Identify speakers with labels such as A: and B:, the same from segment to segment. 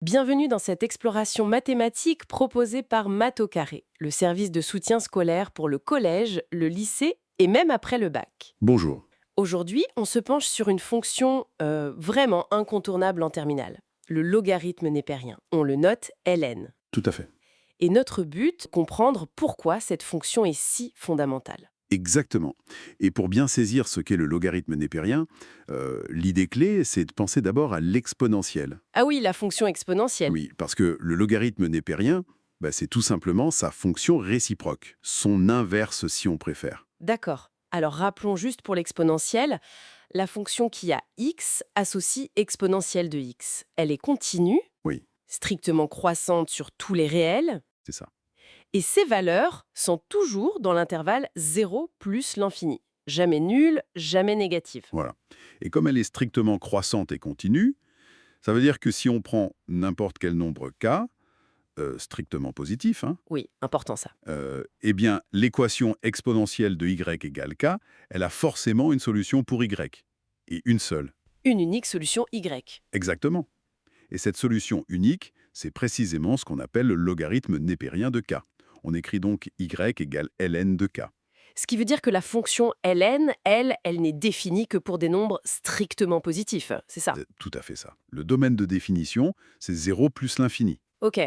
A: Bienvenue dans cette exploration mathématique proposée par Math au carré, le service de soutien scolaire pour le collège, le lycée et même après le bac.
B: Bonjour.
A: Aujourd'hui, on se penche sur une fonction vraiment incontournable en terminale, le logarithme népérien. On le note ln.
B: Tout à fait.
A: Et notre but, comprendre pourquoi cette fonction est si fondamentale.
B: Exactement. Et pour bien saisir ce qu'est le logarithme népérien, l'idée clé, c'est de penser d'abord à l'exponentielle.
A: Ah oui, la fonction exponentielle.
B: Oui, parce que le logarithme népérien, c'est tout simplement sa fonction réciproque, son inverse si on préfère.
A: D'accord. Alors rappelons juste pour l'exponentielle, la fonction qui a x associe exponentielle de x. Elle est continue,
B: Oui,
A: strictement croissante sur tous les réels,
B: c'est ça.
A: et ces valeurs sont toujours dans l'intervalle 0 plus l'infini. Jamais nulle, jamais négative.
B: Voilà. Et comme elle est strictement croissante et continue, ça veut dire que si on prend n'importe quel nombre k, strictement positif, hein,
A: Oui, important ça.
B: eh bien, l'équation exponentielle de y égale k, elle a forcément une solution pour y. Et une seule.
A: Une unique solution y.
B: Exactement. Et cette solution unique, c'est précisément ce qu'on appelle le logarithme népérien de k. On écrit donc y égale ln de k.
A: Ce qui veut dire que la fonction ln, elle n'est définie que pour des nombres strictement positifs. C'est ça.
B: C'est tout à fait ça. Le domaine de définition, c'est 0 plus l'infini.
A: Ok.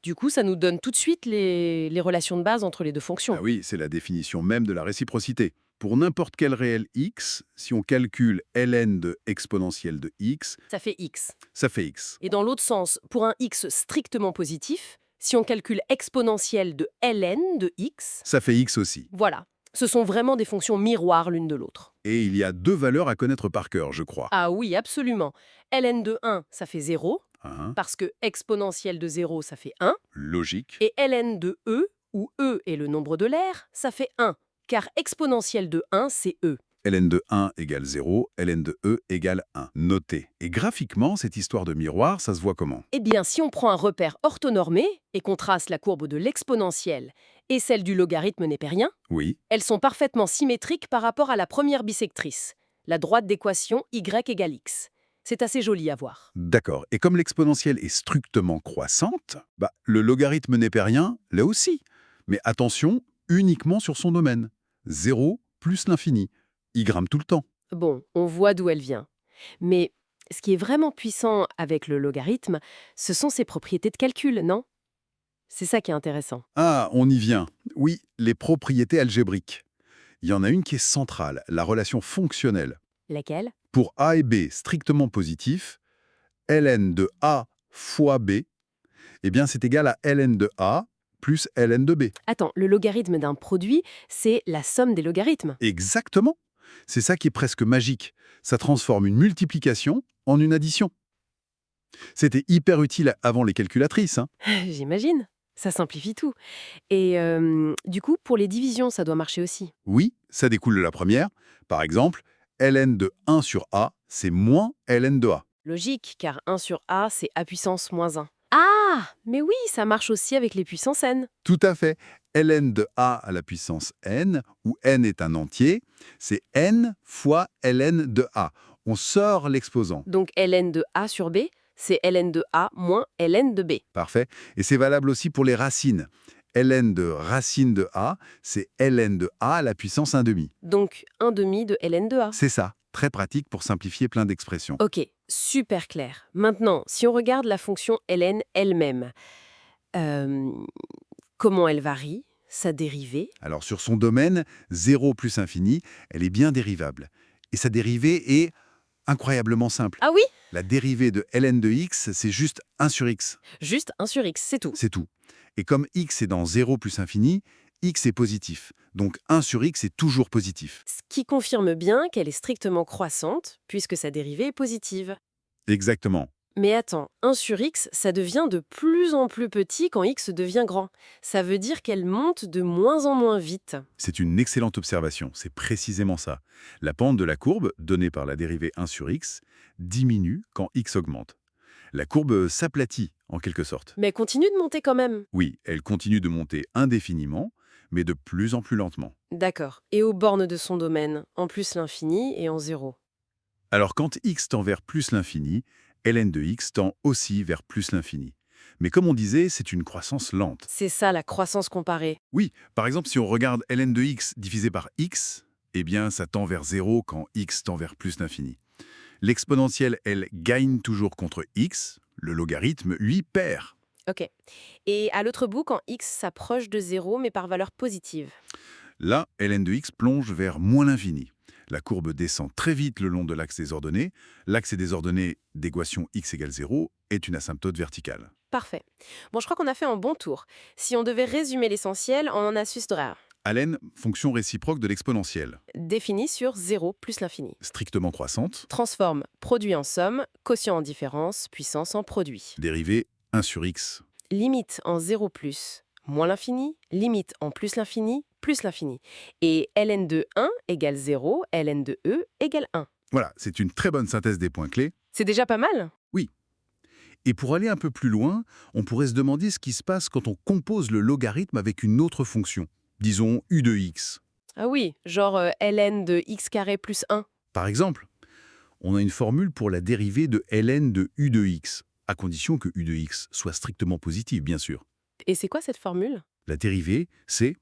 A: Du coup, ça nous donne tout de suite les relations de base entre les deux
B: Ah
A: fonctions.
B: oui, c'est la définition même de la réciprocité. Pour n'importe quel réel x, si on calcule ln de exponentielle de x,
A: Ça fait x.
B: ça fait x.
A: Et dans l'autre sens, pour un x strictement positif, si on calcule exponentielle de ln de x,
B: Ça fait x aussi.
A: voilà. Ce sont vraiment des fonctions miroirs l'une de l'autre.
B: Et il y a deux valeurs à connaître par cœur, je crois.
A: Ah oui, absolument. ln de 1, ça fait 0,
B: Hein,
A: parce que exponentielle de 0, ça fait 1.
B: logique.
A: Et ln de e, où e est le nombre de l'air, ça fait 1, car exponentielle de 1, c'est e.
B: ln de 1 égale 0, ln de e égale 1. Noté. Et graphiquement, cette histoire de miroir, ça se voit comment?
A: Eh bien, si on prend un repère orthonormé et qu'on trace la courbe de l'exponentielle et celle du logarithme népérien,
B: Oui,
A: elles sont parfaitement symétriques par rapport à la première bisectrice, la droite d'équation y égale x. C'est assez joli à voir.
B: d'accord. Et comme l'exponentielle est strictement croissante, le logarithme népérien l'est aussi. Mais attention, uniquement sur son domaine. 0 plus l'infini. Il grimpe tout le temps.
A: Bon, on voit d'où elle vient. Mais ce qui est vraiment puissant avec le logarithme, ce sont ses propriétés de calcul, non? C'est ça qui est intéressant.
B: Ah, on y vient. Oui, les propriétés algébriques. Il y en a une qui est centrale, la relation fonctionnelle.
A: Laquelle?
B: Pour A et B strictement positifs, ln de A fois B, eh bien c'est égal à ln de A plus ln de B.
A: Attends, le logarithme d'un produit, c'est la somme des logarithmes.
B: Exactement. C'est ça qui est presque magique. Ça transforme une multiplication en une addition. C'était hyper utile avant les calculatrices, hein.
A: J'imagine. Ça simplifie tout. Et du coup, pour les divisions, ça doit marcher aussi.
B: Oui, ça découle de la première. Par exemple, ln de 1 sur A, c'est moins ln de A.
A: Logique, car 1 sur A, c'est A puissance moins 1. Ah, mais oui, ça marche aussi avec les puissances n.
B: Tout à fait. ln de A à la puissance n, où n est un entier, c'est n fois ln de A. On sort l'exposant.
A: Donc ln de A sur B, c'est ln de A moins ln de B.
B: Parfait. Et c'est valable aussi pour les racines. ln de racine de A, c'est ln de A à la puissance 1 demi.
A: Donc 1 demi de ln de A.
B: C'est ça. Très pratique pour simplifier plein d'expressions.
A: Ok, super clair. Maintenant, si on regarde la fonction ln elle-même, euh, comment elle varie, sa dérivée?
B: Alors sur son domaine, 0 plus infini, elle est bien dérivable. Et sa dérivée est incroyablement simple.
A: Ah oui?
B: La dérivée de ln de x, c'est juste 1 sur x.
A: Juste 1 sur x, c'est tout.
B: C'est tout. Et comme x est dans 0 plus infini, x est positif. Donc 1 sur x est toujours positif.
A: Ce qui confirme bien qu'elle est strictement croissante, puisque sa dérivée est positive.
B: Exactement.
A: Mais attends, 1 sur x, ça devient de plus en plus petit quand x devient grand. Ça veut dire qu'elle monte de moins en moins vite.
B: C'est une excellente observation, c'est précisément ça. La pente de la courbe, donnée par la dérivée 1 sur x, diminue quand x augmente. La courbe s'aplatit, en quelque sorte.
A: Mais elle continue de monter quand même.
B: Oui, elle continue de monter indéfiniment, mais de plus en plus lentement.
A: D'accord. Et aux bornes de son domaine, en plus l'infini et en zéro.
B: Alors quand x tend vers plus l'infini, ln de x tend aussi vers plus l'infini. Mais comme on disait, c'est une croissance lente.
A: C'est ça la croissance comparée.
B: Oui, par exemple, si on regarde ln de x divisé par x, eh bien, ça tend vers 0 quand x tend vers plus l'infini. L'exponentielle, elle, gagne toujours contre x, le logarithme, lui, perd.
A: Ok. Et à l'autre bout, quand x s'approche de 0, mais par valeur positive.
B: Là, ln de x plonge vers moins l'infini. La courbe descend très vite le long de l'axe des ordonnées. L'axe des ordonnées d'équation x égale 0 est une asymptote verticale.
A: Parfait. Bon, je crois qu'on a fait un bon tour. Si on devait résumer l'essentiel en un astuce rare,
B: Ln, fonction réciproque de l'exponentielle,
A: définie sur 0 plus l'infini.
B: strictement croissante,
A: Transforme produit en somme, quotient en différence, puissance en produit.
B: dérivée 1 sur x.
A: Limite en 0 plus, moins l'infini, limite en plus l'infini, plus l'infini. Et ln de 1 égale 0, ln de e égale 1.
B: Voilà, c'est une très bonne synthèse des points clés.
A: C'est déjà pas mal?
B: Oui. Et pour aller un peu plus loin, on pourrait se demander ce qui se passe quand on compose le logarithme avec une autre fonction, disons u de x.
A: Ah oui, genre ln de x carré plus 1.
B: Par exemple, on a une formule pour la dérivée de ln de u de x, à condition que u de x soit strictement positive, bien sûr.
A: Et c'est quoi cette formule?
B: La dérivée, c'est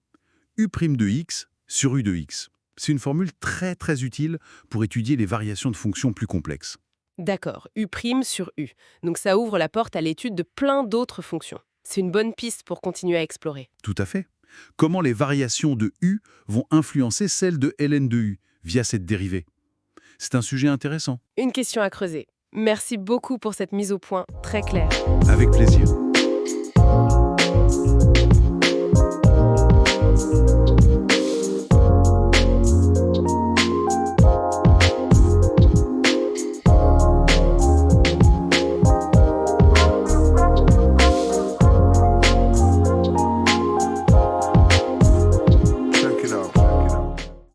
B: u' de x sur u de x. C'est une formule très très utile pour étudier les variations de fonctions plus complexes.
A: D'accord, u' sur u. Donc ça ouvre la porte à l'étude de plein d'autres fonctions. C'est une bonne piste pour continuer à explorer.
B: Tout à fait. Comment les variations de u vont influencer celles de ln de u via cette dérivée? C'est un sujet intéressant.
A: Une question à creuser. Merci beaucoup pour cette mise au point très claire.
B: Avec plaisir.